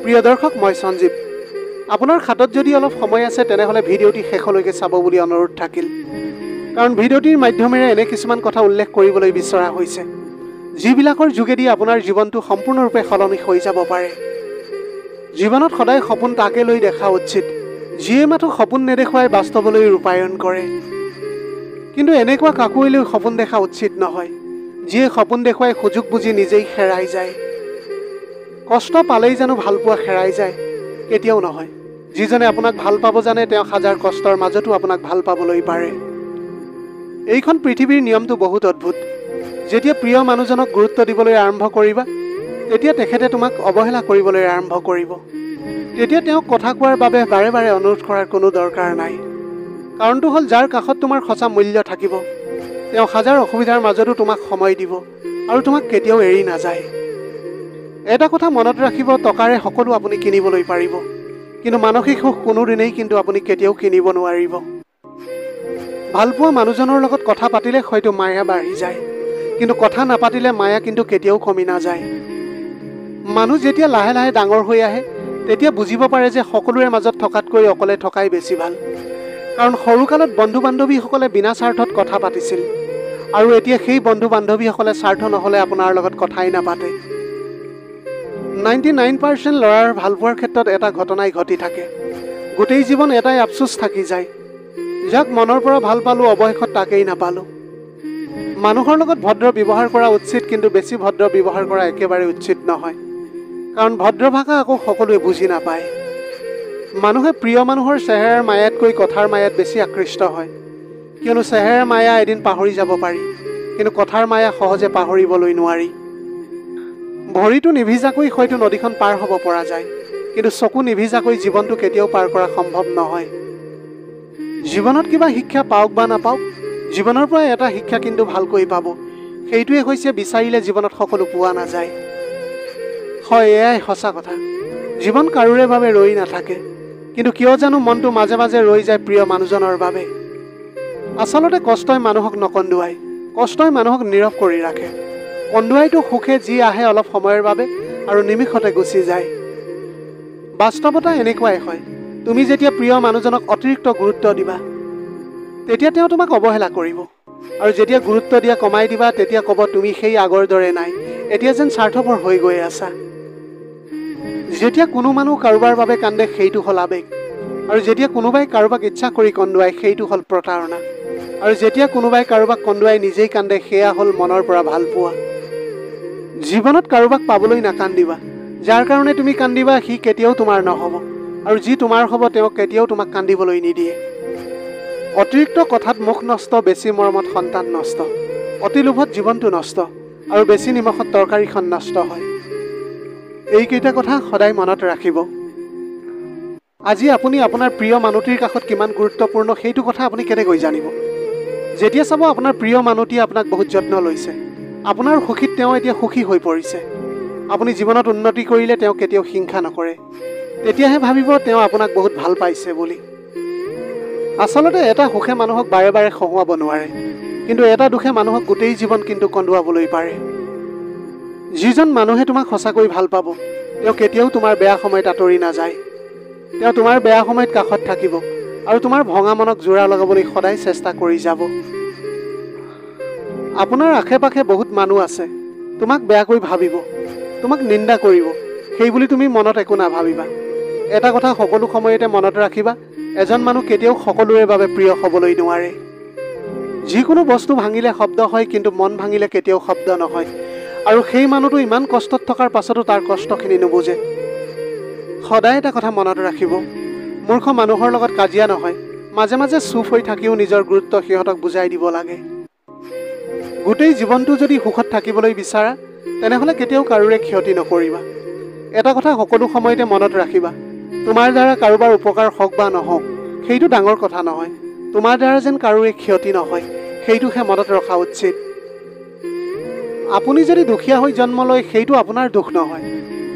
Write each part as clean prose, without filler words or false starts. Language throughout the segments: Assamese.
প্ৰিয় দৰ্শক, মই সঞ্জীৱ। আপোনাৰ হাতত যদি অলপ সময় আছে তেনেহ'লে ভিডিঅ'টি শেষলৈকে চাব বুলি অনুৰোধ থাকিল। কাৰণ ভিডিঅ'টিৰ মাধ্যমেৰে এনে কিছুমান কথা উল্লেখ কৰিবলৈ বিচৰা হৈছে যিবিলাকৰ যোগেদি আপোনাৰ জীৱনটো সম্পূৰ্ণৰূপে সলনি হৈ যাব পাৰে। জীৱনত সদায় সপোন তাকে লৈ দেখা উচিত যিয়ে মাথো সপোন নেদেখুৱাই বাস্তৱলৈ ৰূপায়ণ কৰে। কিন্তু এনেকুৱা কাকোৱে লৈ সপোন দেখা উচিত নহয় যিয়ে সপোন দেখুৱাই সুযোগ বুজি নিজেই হেৰাই যায়। কষ্ট পালেই জানো ভালপোৱা হেৰাই যায়? কেতিয়াও নহয়। যিজনে আপোনাক ভাল পাব জানে তেওঁ হাজাৰ কষ্টৰ মাজতো আপোনাক ভাল পাবলৈ পাৰে। এইখন পৃথিৱীৰ নিয়মটো বহুত অদ্ভুত। যেতিয়া প্ৰিয় মানুহজনক গুৰুত্ব দিবলৈ আৰম্ভ কৰিবা তেতিয়া তেখেতে তোমাক অৱহেলা কৰিবলৈ আৰম্ভ কৰিব। তেতিয়া তেওঁক কথা কোৱাৰ বাবে বাৰে বাৰে অনুৰোধ কৰাৰ কোনো দৰকাৰ নাই। কাৰণটো হ'ল যাৰ কাষত তোমাৰ সঁচা মূল্য থাকিব তেওঁ হাজাৰ অসুবিধাৰ মাজতো তোমাক সময় দিব আৰু তোমাক কেতিয়াও এৰি নাযায়। এটা কথা মনত ৰাখিব, টকাৰে সকলো আপুনি কিনিবলৈ পাৰিব, কিন্তু মানসিক সুখ কোনোদিনেই কিন্তু আপুনি কেতিয়াও কিনিব নোৱাৰিব। ভালপোৱা মানুহজনৰ লগত কথা পাতিলে হয়তো মায়া বাঢ়ি যায়, কিন্তু কথা নাপাতিলে মায়া কিন্তু কেতিয়াও কমি নাযায়। মানুহ যেতিয়া লাহে লাহে ডাঙৰ হৈ আহে তেতিয়া বুজিব পাৰে যে সকলোৰে মাজত থকাতকৈ অকলে থকাই বেছি ভাল। কাৰণ সৰুকালত বন্ধু বান্ধৱীসকলে বিনা স্বাৰ্থত কথা পাতিছিল আৰু এতিয়া সেই বন্ধু বান্ধৱীসকলে স্বাৰ্থ নহ'লে আপোনাৰ লগত কথাই নাপাতে। 99% ল'ৰাৰ ভালপোৱাৰ ক্ষেত্ৰত এটা ঘটনাই ঘটি থাকে। গোটেই জীৱন এটাই আফচোচ থাকি যায়, যাক মনৰ পৰা ভাল পালোঁ অৱশেষত তাকেই নাপালোঁ। মানুহৰ লগত ভদ্ৰ ব্যৱহাৰ কৰা উচিত, কিন্তু বেছি ভদ্ৰ ব্যৱহাৰ কৰা একেবাৰে উচিত নহয়। কাৰণ ভদ্ৰ ভাষা আকৌ সকলোৱে বুজি নাপায়। মানুহে প্ৰিয় মানুহৰ চেহেৰাৰ মায়াতকৈ কথাৰ মায়াত বেছি আকৃষ্ট হয়, কিয়নো চেহেৰাৰ মায়া এদিন পাহৰি যাব পাৰি, কিন্তু কথাৰ মায়া সহজে পাহৰিবলৈ নোৱাৰি। ভৰিটো নিভিজাকৈ হয়তো নদীখন পাৰ হ'ব পৰা যায়, কিন্তু চকু নিভিজাকৈ জীৱনটো কেতিয়াও পাৰ কৰা সম্ভৱ নহয়। জীৱনত কিবা শিক্ষা পাওক বা নাপাওক, জীৱনৰ পৰা এটা শিক্ষা কিন্তু ভালকৈ পাব। সেইটোৱে হৈছে বিচাৰিলে জীৱনত সকলো পোৱা নাযায়। হয়, এয়াই সঁচা কথা। জীৱন কাৰোৰে বাবে ৰৈ নাথাকে, কিন্তু কিয় জানো মনটো মাজে মাজে ৰৈ যায় প্ৰিয় মানুহজনৰ বাবে। আচলতে কষ্টই মানুহক নকন্দুৱায়, কষ্টই মানুহক নীৰৱ কৰি ৰাখে। কন্দুৱাইটো সুখে যি আহে অলপ সময়ৰ বাবে আৰু নিমিষতে গুচি যায়। বাস্তৱতা এনেকুৱাই হয়। তুমি যেতিয়া প্ৰিয় মানুহজনক অতিৰিক্ত গুৰুত্ব দিবা তেতিয়া তেওঁ তোমাক অৱহেলা কৰিব, আৰু যেতিয়া গুৰুত্ব দিয়া কমাই দিবা তেতিয়া ক'ব তুমি সেই আগৰ দৰে নাই, এতিয়া যেন স্বাৰ্থপৰ হৈ গৈ আছা। যেতিয়া কোনো মানুহ কাৰোবাৰ বাবে কান্দে সেইটো হ'ল আৱেগ, আৰু যেতিয়া কোনোবাই কাৰোবাক ইচ্ছা কৰি কন্দুৱাই সেইটো হ'ল প্ৰতাৰণা, আৰু যেতিয়া কোনোবাই কাৰোবাক কন্দুৱাই নিজেই কান্দে সেয়া হ'ল মনৰ পৰা ভাল পোৱা। জীৱনত কাৰোবাক পাবলৈ নাকান্দিবা। যাৰ কাৰণে তুমি কান্দিবা সি কেতিয়াও তোমাৰ নহ'ব, আৰু যি তোমাৰ হ'ব তেওঁ কেতিয়াও তোমাক কান্দিবলৈ নিদিয়ে। অতিৰিক্ত কথাত মুখ নষ্ট, বেছি মৰমত সন্তান নষ্ট, অতি লোভত জীৱনটো নষ্ট, আৰু বেছি নিমখত তৰকাৰীখন নষ্ট হয়। এইকেইটা কথা সদায় মনত ৰাখিব। আজি আপুনি আপোনাৰ প্ৰিয় মানুহটিৰ কাষত কিমান গুৰুত্বপূৰ্ণ সেইটো কথা আপুনি কেনেকৈ জানিব? যেতিয়া চাব আপোনাৰ প্ৰিয় মানুহটিয়ে আপোনাক বহুত যত্ন লৈছে, আপোনাৰ সুখীত তেওঁ এতিয়া সুখী হৈ পৰিছে, আপুনি জীৱনত উন্নতি কৰিলে তেওঁ কেতিয়াও হিংসা নকৰে, তেতিয়াহে ভাবিব তেওঁ আপোনাক বহুত ভাল পাইছে বুলি। আচলতে এটা সুখে মানুহক বাৰে বাৰে হহুৱাব নোৱাৰে, কিন্তু এটা দুখে মানুহক গোটেই জীৱন কিন্তু কন্দুৱাবলৈ পাৰে। যিজন মানুহে তোমাক সঁচাকৈ ভাল পাব তেওঁ কেতিয়াও তোমাৰ বেয়া সময়ত আঁতৰি নাযায়। তেওঁ তোমাৰ বেয়া সময়ত কাষত থাকিব আৰু তোমাৰ ভঙা মনক জোৰা লগাবলৈ সদায় চেষ্টা কৰি যাব। আপোনাৰ আশে পাশে বহুত মানুহ আছে, তোমাক বেয়াকৈ ভাবিব, তোমাক নিন্দা কৰিব, সেই বুলি তুমি মনত একো নাভাবিবা। এটা কথা সকলো সময়তে মনত ৰাখিবা, এজন মানুহ কেতিয়াও সকলোৰে বাবে প্ৰিয় হ'বলৈ নোৱাৰে। যিকোনো বস্তু ভাঙিলে শব্দ হয়, কিন্তু মন ভাঙিলে কেতিয়াও শব্দ নহয়, আৰু সেই মানুহটো ইমান কষ্টত থকাৰ পাছতো তাৰ কষ্টখিনি নুবুজে। সদায় এটা কথা মনত ৰাখিব, মূৰ্খ মানুহৰ লগত কাজিয়া নহয়, মাজে মাজে চুপ হৈ থাকিও নিজৰ গুৰুত্ব সিহঁতক বুজাই দিব লাগে। গোটেই জীৱনটো যদি সুখত থাকিবলৈ বিচাৰা তেনেহ'লে কেতিয়াও কাৰোৰে ক্ষতি নকৰিবা। এটা কথা সকলো সময়তে মনত ৰাখিবা, তোমাৰ দ্বাৰা কাৰোবাৰ উপকাৰ হওক বা নহওক সেইটো ডাঙৰ কথা নহয়, তোমাৰ দ্বাৰা যেন কাৰোৰে ক্ষতি নহয় সেইটোহে মনত ৰখা উচিত। আপুনি যদি দুখীয়া হৈ জন্ম লয় সেইটো আপোনাৰ দুখ নহয়,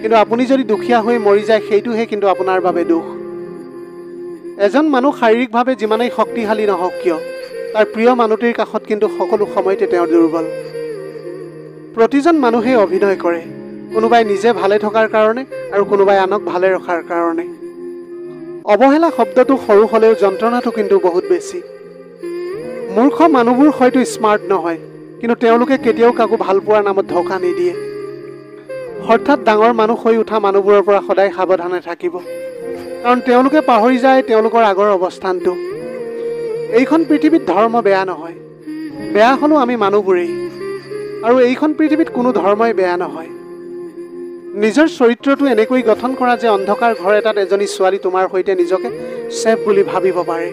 কিন্তু আপুনি যদি দুখীয়া হৈ মৰি যায় সেইটোহে কিন্তু আপোনাৰ বাবে দুখ। এজন মানুহ শাৰীৰিকভাৱে যিমানেই শক্তিশালী নহওক কিয় তাৰ প্ৰিয় মানুহটিৰ কাষত কিন্তু সকলো সময়তে তেওঁ দুৰ্বল। প্ৰতিজন মানুহে অভিনয় কৰে, কোনোবাই নিজে ভালে থকাৰ কাৰণে আৰু কোনোবাই আনক ভালে ৰখাৰ কাৰণে। অৱহেলা শব্দটো সৰু হ'লেও যন্ত্ৰণাটো কিন্তু বহুত বেছি। মূৰ্খ মানুহবোৰ হয়তো স্মাৰ্ট নহয়, কিন্তু তেওঁলোকে কেতিয়াও কাকো ভাল পোৱাৰ নামত ধোকা নিদিয়ে। হঠাৎ ডাঙৰ মানুহ হৈ উঠা মানুহবোৰৰ পৰা সদায় সাৱধানে থাকিব, কাৰণ তেওঁলোকে পাহৰি যায় তেওঁলোকৰ আগৰ অৱস্থানটো। এইখন পৃথিৱীত ধৰ্ম বেয়া নহয়, বেয়া হ'লেও আমি মানুহবোৰেই। আৰু এইখন পৃথিৱীত কোনো ধৰ্মই বেয়া নহয়। নিজৰ চৰিত্ৰটো এনেকৈ গঠন কৰা যে অন্ধকাৰ ঘৰ এটাত এজনী ছোৱালী তোমাৰ সৈতে নিজকে ছেফ বুলি ভাবিব পাৰে।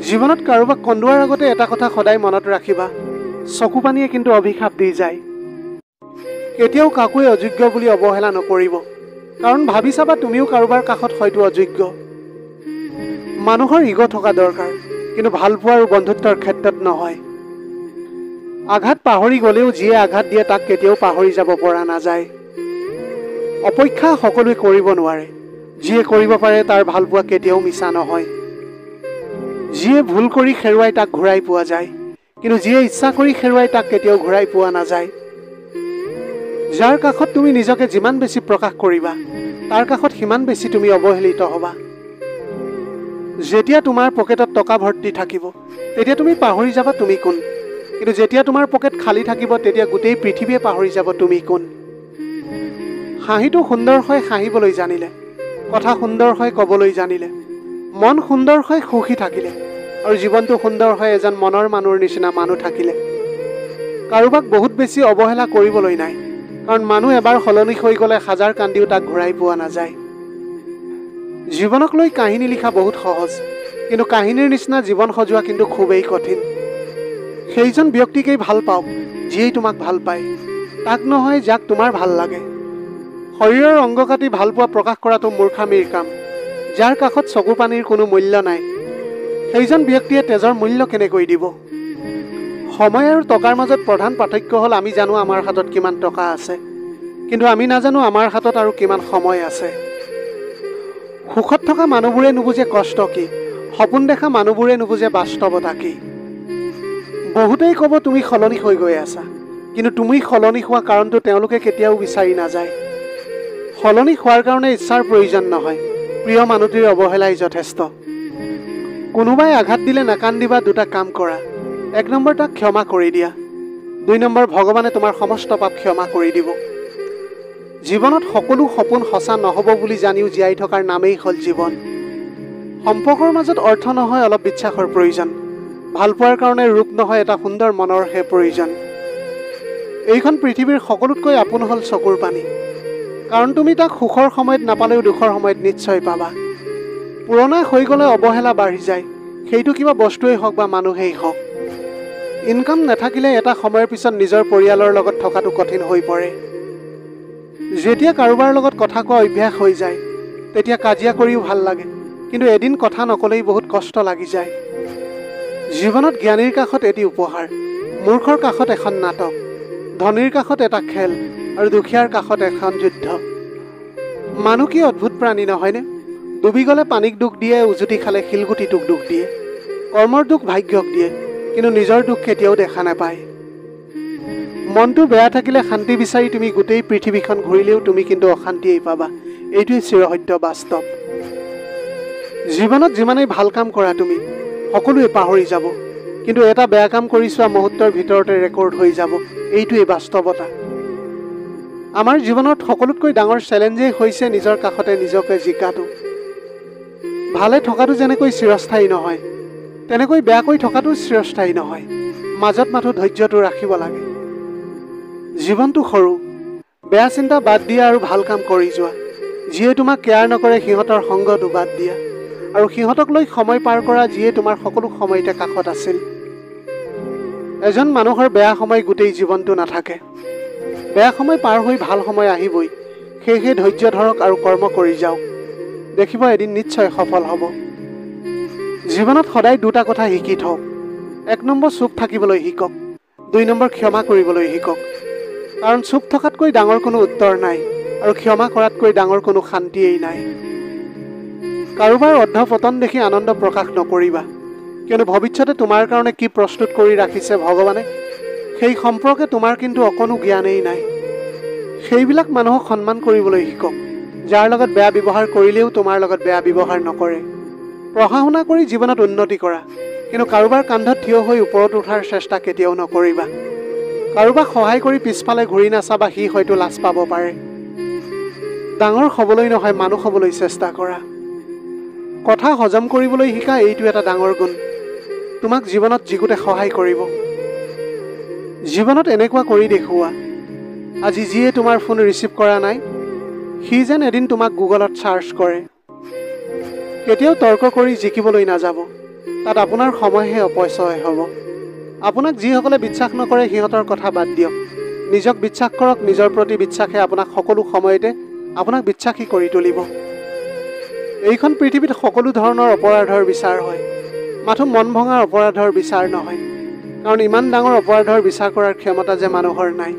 জীৱনত কাৰোবাক কন্দোৱাৰ আগতে এটা কথা সদায় মনত ৰাখিবা, চকু পানীয়ে কিন্তু অভিশাপ দি যায়। কেতিয়াও কাকোৱে অযোগ্য বুলি অৱহেলা নকৰিব, কাৰণ ভাবি চাবা তুমিও কাৰোবাৰ কাষত হয়তো অযোগ্য। মানুহৰ ইগ' থকা দৰকাৰ, কিন্তু ভালপোৱা আৰু বন্ধুত্বৰ ক্ষেত্ৰত নহয়। আঘাত পাহৰি গ'লেও যিয়ে আঘাত দিয়ে তাক কেতিয়াও পাহৰি যাব পৰা নাযায়। অপেক্ষা সকলোৱে কৰিব নোৱাৰে, যিয়ে কৰিব পাৰে তাৰ ভালপোৱা কেতিয়াও মিছা নহয়। যিয়ে ভুল কৰি হেৰুৱাই তাক ঘূৰাই পোৱা যায়, কিন্তু যিয়ে ইচ্ছা কৰি হেৰুৱাই তাক কেতিয়াও ঘূৰাই পোৱা নাযায়। যাৰ কাষত তুমি নিজকে যিমান বেছি প্ৰকাশ কৰিবা, তাৰ কাষত সিমান বেছি তুমি অৱহেলিত হ'বা। যেতিয়া তোমাৰ পকেটত টকা ভৰ্তি থাকিব, তেতিয়া তুমি পাহৰি যাবা তুমি কোন। কিন্তু যেতিয়া তোমাৰ পকেট খালী থাকিব, তেতিয়া গোটেই পৃথিৱীয়ে পাহৰি যাব তুমি কোন। হাঁহিটো সুন্দৰ হয় হাঁহিবলৈ জানিলে, কথা সুন্দৰ হয় ক'বলৈ জানিলে, মন সুন্দৰ হয় সুখী থাকিলে, আৰু জীৱনটো সুন্দৰ হয় এজন মনৰ মানুহৰ নিচিনা মানুহ থাকিলে। কাৰোবাক বহুত বেছি অৱহেলা কৰিবলৈ নাই, কাৰণ মানুহ এবাৰ সলনি হৈ গ'লে হাজাৰ কান্দিও তাক ঘূৰাই পোৱা নাযায়। জীৱনক লৈ কাহিনী লিখা বহুত সহজ, কিন্তু কাহিনীৰ নিচিনা জীৱন সজোৱা কিন্তু খুবেই কঠিন। সেইজন ব্যক্তিকেই ভাল পাওক যিয়েই তোমাক ভাল পায়, তাক নহয় যাক তোমাৰ ভাল লাগে। শৰীৰৰ অংগ কাটি ভালপোৱা প্ৰকাশ কৰাটো মূৰ্খামিৰ কাম। যাৰ কাষত চকু পানীৰ কোনো মূল্য নাই, সেইজন ব্যক্তিয়ে তেজৰ মূল্য কেনেকৈ দিব? সময় আৰু টকাৰ মাজত প্ৰধান পাৰ্থক্য হ'ল আমি জানো আমাৰ হাতত কিমান টকা আছে, কিন্তু আমি নাজানো আমাৰ হাতত আৰু কিমান সময় আছে। সুখত থকা মানুহবোৰে নুবুজে কষ্ট কি, সপোন দেখা মানুহবোৰে নুবুজে বাস্তৱতা কি। বহুতেই ক'ব তুমি সলনি হৈ গৈ আছা, কিন্তু তুমি সলনি হোৱা কাৰণটো তেওঁলোকে কেতিয়াও বিচাৰি নাযায়। সলনি হোৱাৰ কাৰণে ইচ্ছাৰ প্ৰয়োজন নহয়, প্ৰিয় মানুহটিৰ অৱহেলাই যথেষ্ট। কোনোবাই আঘাত দিলে নাকান্দিবা, দুটা কাম কৰা। 1 নম্বৰ, তাক ক্ষমা কৰি দিয়া। 2 নম্বৰ, ভগৱানে তোমাৰ সমস্ত পাপ ক্ষমা কৰি দিব। জীৱনত সকলো সপোন সঁচা নহ'ব বুলি জানিও জীয়াই থকাৰ নামেই হ'ল জীৱন। সম্পৰ্কৰ মাজত অৰ্থ নহয়, অলপ বিশ্বাসৰ প্ৰয়োজন। ভালপোৱাৰ কাৰণে ৰূপ নহয়, এটা সুন্দৰ মনৰহে প্ৰয়োজন। এইখন পৃথিৱীৰ সকলোতকৈ আপোন হ'ল চকুৰ পানী, কাৰণ তুমি তাক সুখৰ সময়ত নাপালেও দুখৰ সময়ত নিশ্চয় পাবা। পুৰণা হৈ গ'লে অৱহেলা বাঢ়ি যায়, সেইটো কিবা বস্তুৱেই হওক বা মানুহেই হওক। ইনকাম নাথাকিলে এটা সময়ৰ পিছত নিজৰ পৰিয়ালৰ লগত থকাটো কঠিন হৈ পৰে। যেতিয়া কাৰোবাৰ লগত কথা কোৱা অভ্যাস হৈ যায়, তেতিয়া কাজিয়া কৰিও ভাল লাগে, কিন্তু এদিন কথা নক'লেই বহুত কষ্ট লাগি যায়। জীৱনত জ্ঞানীৰ কাষত এটি উপহাৰ, মূৰ্খৰ কাষত এখন নাটক, ধনীৰ কাষত এটা খেল, আৰু দুখীয়াৰ কাষত এখন যুদ্ধ। মানুহ কি অদ্ভুত প্ৰাণী নহয়নে? ডুবি গ'লে পানীক দুখ দিয়ে, উজুতি খালে শিলগুটিটোক দুখ দিয়ে। কৰ্মৰ দুখ ভাগ্যক দিয়ে, কিন্তু নিজৰ দুখ কেতিয়াও দেখা নাপায়। মনটো বেয়া থাকিলে শান্তি বিচাৰি তুমি গোটেই পৃথিৱীখন ঘূৰিলেও তুমি কিন্তু অশান্তিয়েই পাবা। এইটোৱেই চিৰসত্য বাস্তৱ। জীৱনত যিমানেই ভাল কাম কৰা তুমি, সকলোৱে পাহৰি যাব, কিন্তু এটা বেয়া কাম কৰি চোৱা মুহূৰ্তৰ ভিতৰতে ৰেকৰ্ড হৈ যাব। এইটোৱেই বাস্তৱতা। আমাৰ জীৱনত সকলোতকৈ ডাঙৰ চেলেঞ্জেই হৈছে নিজৰ কাষতে নিজকে জিকাটো। ভালে থকাটো যেনেকৈ চিৰস্থায়ী নহয়, তেনেকৈ বেয়াকৈ থকাটো চিৰস্থায়ী নহয়। মাজত মাথো ধৈৰ্যটো ৰাখিব লাগে। জীৱনটো সৰু, বেয়া চিন্তা বাদ দিয়া আৰু ভাল কাম কৰি যোৱা। যিয়ে তোমাক কেয়াৰ নকৰে সিহঁতৰ সংগটো বাদ দিয়া, আৰু সিহঁতক লৈ সময় পাৰ কৰা যিয়ে তোমাৰ সকলো সময়তে কাষত আছিল। এজন মানুহৰ বেয়া সময় গোটেই জীৱনটো নাথাকে। বেয়া সময় পাৰ হৈ ভাল সময় আহিবই। সেয়েহে ধৈৰ্য ধৰক আৰু কৰ্ম কৰি যাওক, দেখিব এদিন নিশ্চয় সফল হ'ব। জীৱনত সদায় দুটা কথা শিকি থওক। 1 নম্বৰ, চুপ থাকিবলৈ শিকক। 2 নম্বৰ, ক্ষমা কৰিবলৈ শিকক। কাৰণ চুপ থকাতকৈ ডাঙৰ কোনো উত্তৰ নাই, আৰু ক্ষমা কৰাতকৈ ডাঙৰ কোনো শান্তিয়েই নাই। কাৰোবাৰ অৰ্ধপতন দেখি আনন্দ প্ৰকাশ নকৰিবা, কিয়নো ভৱিষ্যতে তোমাৰ কাৰণে কি প্ৰস্তুত কৰি ৰাখিছে ভগৱানে, সেই সম্পৰ্কে তোমাৰ কিন্তু অকণো জ্ঞানেই নাই। সেইবিলাক মানুহক সন্মান কৰিবলৈ শিকক, যাৰ লগত বেয়া ব্যৱহাৰ কৰিলেও তোমাৰ লগত বেয়া ব্যৱহাৰ নকৰে। পঢ়া শুনা কৰি জীৱনত উন্নতি কৰা, কিন্তু কাৰোবাৰ কান্ধত থিয় হৈ ওপৰত উঠাৰ চেষ্টা কেতিয়াও নকৰিবা। কাৰোবাক সহায় কৰি পিছফালে ঘূৰি নাচাবা, সি হয়তো লাজ পাব পাৰে। ডাঙৰ হ'বলৈ নহয়, মানুহ হ'বলৈ চেষ্টা কৰা। কথা হজম কৰিবলৈ শিকা, এইটো এটা ডাঙৰ গুণ। তোমাক জীৱনত যিকোতে সহায় কৰিব। জীৱনত এনেকুৱা কৰি দেখুওৱা, আজি যিয়ে তোমাৰ ফোন ৰিচিভ কৰা নাই, সি যেন এদিন তোমাক গুগলত চাৰ্চ কৰে। কেতিয়াও তৰ্ক কৰি জিকিবলৈ নাযাব, তাত আপোনাৰ সময়হে অপচয় হ'ব। আপোনাক যিসকলে বিশ্বাস নকৰে সিহঁতৰ কথা বাদ দিয়ক। নিজক বিশ্বাস কৰক, নিজৰ প্ৰতি বিশ্বাসে আপোনাক সকলো সময়তে আপোনাক বিশ্বাসী কৰি তুলিব। এইখন পৃথিৱীত সকলো ধৰণৰ অপৰাধৰ বিচাৰ হয়, মাথো মন ভঙা অপৰাধৰ বিচাৰ নহয়, কাৰণ ইমান ডাঙৰ অপৰাধৰ বিচাৰ কৰাৰ ক্ষমতা যে মানুহৰ নাই।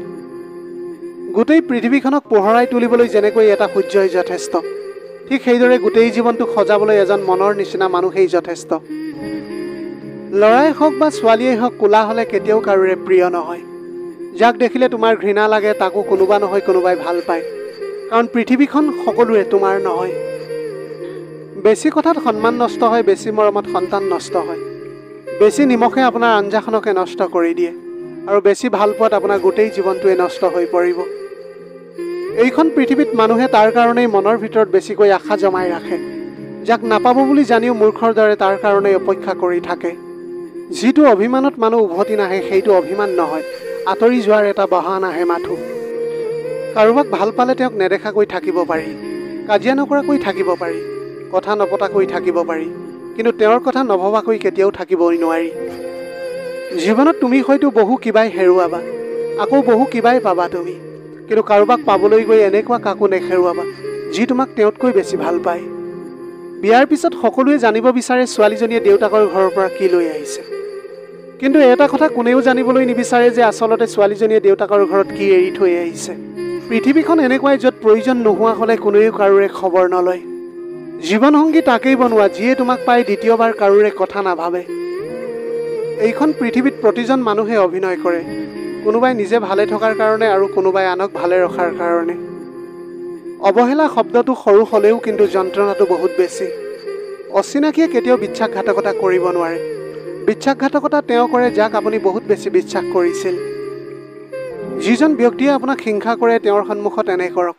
গোটেই পৃথিৱীখনক পোহৰাই তুলিবলৈ যেনেকৈ এটা সূৰ্যই যথেষ্ট, ঠিক সেইদৰে গোটেই জীৱনটোক সজাবলৈ এজন মনৰ নিচিনা মানুহেই যথেষ্ট। ল'ৰাই হওক বা ছোৱালীয়েই হওক, কোলা হ'লে কেতিয়াও কাৰোৰে প্ৰিয় নহয়। যাক দেখিলে তোমাৰ ঘৃণা লাগে তাকো কোনোবা নহয় কোনোবাই ভাল পায়, কাৰণ পৃথিৱীখন সকলোৰে, তোমাৰ নহয়। বেছি কথাত সন্মান নষ্ট হয়, বেছি মৰমত সন্তান নষ্ট হয়। বেছি নিমখে আপোনাৰ আঞ্জাখনকে নষ্ট কৰি দিয়ে, আৰু বেছি ভাল পোৱাত আপোনাৰ গোটেই জীৱনটোৱে নষ্ট হৈ পৰিব। এইখন পৃথিৱীত মানুহে তাৰ কাৰণেই মনৰ ভিতৰত বেছিকৈ আশা জমাই ৰাখে, যাক নাপাব বুলি জানিও মূৰ্খৰ দৰে তাৰ কাৰণেই অপেক্ষা কৰি থাকে। যিটো অভিমানত মানুহ উভতি নাহে সেইটো অভিমান নহয়, আঁতৰি যোৱাৰ এটা বাহানাহে মাথো। কাৰোবাক ভাল পালে তেওঁক নেদেখাকৈ থাকিব পাৰি, কাজিয়া নকৰাকৈ থাকিব পাৰি, কথা নপতাকৈ থাকিব পাৰি, কিন্তু তেওঁৰ কথা নভবাকৈ কেতিয়াও থাকিবই নোৱাৰি। জীৱনত তুমি হয়তো বহু কিবাই হেৰুৱাবা, আকৌ বহু কিবাই পাবা তুমি, কিন্তু কাৰোবাক পাবলৈ গৈ এনেকুৱা কাকো নেহেৰুৱাবা যি তোমাক তেওঁতকৈ বেছি ভাল পায়। বিয়াৰ পিছত সকলোৱে জানিব বিচাৰে ছোৱালীজনীয়ে দেউতাকৰ ঘৰৰ পৰা কি লৈ আহিছে, কিন্তু এটা কথা কোনেও জানিবলৈ নিবিচাৰে যে আচলতে ছোৱালীজনীয়ে দেউতাকৰ ঘৰত কি এৰি থৈ আহিছে। পৃথিৱীখন এনেকুৱাই য'ত প্ৰয়োজন নোহোৱা হ'লে কোনেও কাৰোৰে খবৰ নলয়। জীৱনসংগী তাকেই বনোৱা যিয়ে তোমাক পাই দ্বিতীয়বাৰ কাৰোৰে কথা নাভাবে। এইখন পৃথিৱীত প্ৰতিজন মানুহে অভিনয় কৰে, কোনোবাই নিজে ভালে থকাৰ কাৰণে আৰু কোনোবাই আনক ভালে ৰখাৰ কাৰণে। অৱহেলা শব্দটো সৰু হ'লেও কিন্তু যন্ত্ৰণাটো বহুত বেছি। অচিনাকিয়ে কেতিয়াও বিশ্বাসঘাতকতা কৰিব নোৱাৰে। বিশ্বাসঘাতকতা তেওঁ কৰে যাক আপুনি বহুত বেছি বিশ্বাস কৰিছিল। যিজন ব্যক্তিয়ে আপোনাক হিংসা কৰে তেওঁৰ সন্মুখত এনে কৰক,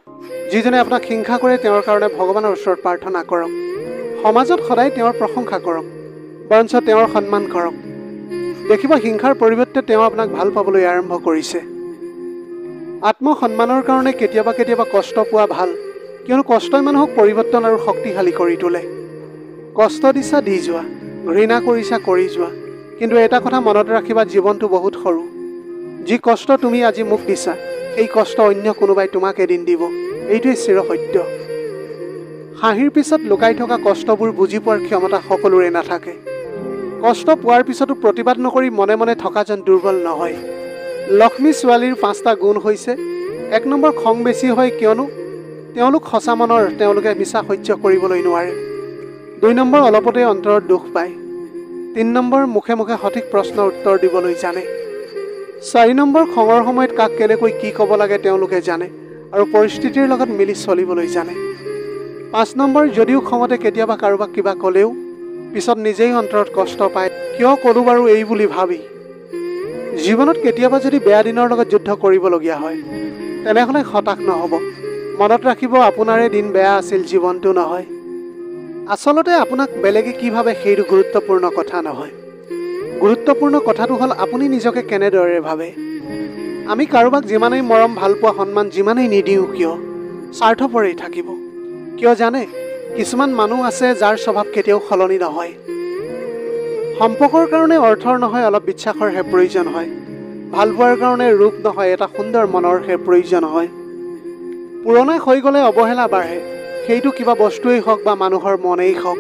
যিজনে আপোনাক হিংসা কৰে তেওঁৰ কাৰণে ভগৱানৰ ওচৰত প্ৰাৰ্থনা কৰক। সমাজত সদায় তেওঁৰ প্ৰশংসা কৰক, বৰঞ্চ তেওঁৰ সন্মান কৰক। দেখিব হিংসাৰ পৰিৱৰ্তে তেওঁ আপোনাক ভাল পাবলৈ আৰম্ভ কৰিছে। আত্মসন্মানৰ কাৰণে কেতিয়াবা কেতিয়াবা কষ্ট পোৱা ভাল, কিয়নো কষ্টই মানুহক পৰিৱৰ্তন আৰু শক্তিশালী কৰি তোলে। কষ্ট দিছা দি যোৱা, ঘৃণা কৰিছা কৰি যোৱা, কিন্তু এটা কথা মনত ৰাখিবা, জীৱনটো বহুত সৰু। যি কষ্ট তুমি আজি মোক দিছা, সেই কষ্ট অন্য কোনোবাই তোমাক এদিন দিব, এইটোৱে চিৰসত্য। হাঁহিৰ পিছত লুকাই থকা কষ্টবোৰ বুজি পোৱাৰ ক্ষমতা সকলোৰে নাথাকে। কষ্ট পোৱাৰ পিছতো প্ৰতিবাদ নকৰি মনে মনে থকা যেন দুৰ্বল নহয়। লক্ষ্মী ছোৱালীৰ 5টা গুণ হৈছে: 1 নম্বৰ, খং বেছি হয় কিয়নো তেওঁলোক সঁচা মনৰ, তেওঁলোকে মিছা সহ্য কৰিবলৈ নোৱাৰে। 2 নম্বৰ, অলপতে অন্তৰত দুখ পায়। 3 নম্বৰ, মুখে মুখে সঠিক প্ৰশ্নৰ উত্তৰ দিবলৈ জানে। 4 নম্বৰ, খঙৰ সময়ত কাক কেনেকৈ কি ক'ব লাগে তেওঁলোকে জানে আৰু পৰিস্থিতিৰ লগত মিলি চলিবলৈ জানে। 5 নম্বৰ, যদিও খঙতে কেতিয়াবা কাৰোবাক কিবা ক'লেও পিছত নিজেই অন্তৰত কষ্ট পায়, কিয় ক'লো বাৰু এই বুলি ভাবি। জীৱনত কেতিয়াবা যদি বেয়া দিনৰ লগত যুদ্ধ কৰিবলগীয়া হয়, তেনেহ'লে হতাশ নহ'ব। মনত ৰাখিব, আপোনাৰে দিন বেয়া আছিল, জীৱনটো নহয়। আচলতে আপোনাক বেলেগে কি ভাবে সেইটো গুৰুত্বপূৰ্ণ কথা নহয়। গুৰুত্বপূৰ্ণ কথাটো হ'ল আপুনি নিজকে কেনেদৰে ভাবে। আমি কাৰোবাক যিমানেই মৰম, ভালপোৱা, সন্মান যিমানেই নিদিওঁ কিয়, স্বাৰ্থপৰেই থাকিব। কিয় জানে, কিছুমান মানুহ আছে যাৰ স্বভাৱ কেতিয়াও সলনি নহয়। সম্পৰ্কৰ কাৰণে অৰ্থৰ নহয়, অলপ বিশ্বাসৰহে প্ৰয়োজন হয়। ভালপোৱাৰ কাৰণে ৰূপ নহয়, এটা সুন্দৰ মনৰহে প্ৰয়োজন হয়। পুৰণা হৈ গ'লে অৱহেলা বাঢ়ে, সেইটো কিবা বস্তুৱেই হওক বা মানুহৰ মনেই হওক।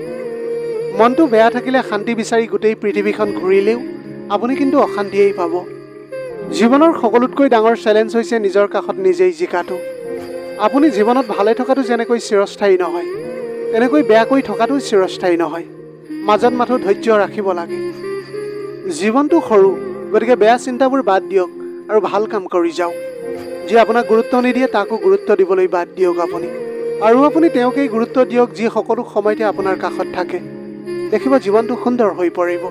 মনটো বেয়া থাকিলে শান্তি বিচাৰি গোটেই পৃথিৱীখন ঘূৰিলেও আপুনি কিন্তু অশান্তিয়েই পাব। জীৱনৰ সকলোতকৈ ডাঙৰ চেলেঞ্জ হৈছে নিজৰ কাষত নিজেই জিকাটো। আপুনি জীৱনত ভালে থকাটো যেনেকৈ চিৰস্থায়ী নহয়, তেনেকৈ বেয়াকৈ থকাটো চিৰস্থায়ী নহয়। মাজত মাথো ধৈৰ্য ৰাখিব লাগে। জীৱনটো সৰু, গতিকে বেয়া চিন্তাবোৰ বাদ দিয়ক আৰু ভাল কাম কৰি যাওক। যি আপোনাক গুৰুত্ব নিদিয়ে তাকো গুৰুত্ব দিবলৈ বাদ দিয়ক আপুনি। আৰু আপুনি তেওঁকেই গুৰুত্ব দিয়ক যি সকলো সময়তে আপোনাৰ কাষত থাকে। দেখিব জীৱনটো সুন্দৰ হৈ পৰিব।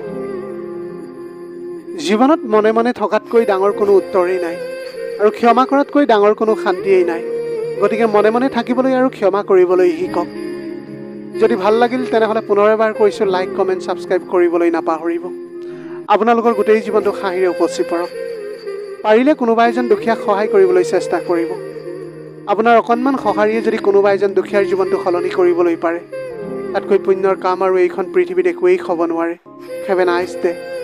জীৱনত মনে মনে থকাতকৈ ডাঙৰ কোনো উত্তৰেই নাই, আৰু ক্ষমা কৰাতকৈ ডাঙৰ কোনো শান্তিয়েই নাই। গতিকে মনে মনে থাকিবলৈ আৰু ক্ষমা কৰিবলৈ শিকক। যদি ভাল লাগিল তেনেহ'লে পুনৰ এবাৰ কৈছোঁ, লাইক, কমেণ্ট, ছাবস্ক্ৰাইব কৰিবলৈ নাপাহৰিব। আপোনালোকৰ গোটেই জীৱনটো হাঁহিৰে উপচি পৰক। পাৰিলে কোনোবা এজন দুখীয়াক সহায় কৰিবলৈ চেষ্টা কৰিব। আপোনাৰ অকণমান সঁহাৰিয়ে যদি কোনোবা এজন দুখীয়াৰ জীৱনটো সলনি কৰিবলৈ পাৰে, তাতকৈ পুণ্যৰ কাম আৰু এইখন পৃথিৱীত একোৱেই হ'ব নোৱাৰে। Have a nice day.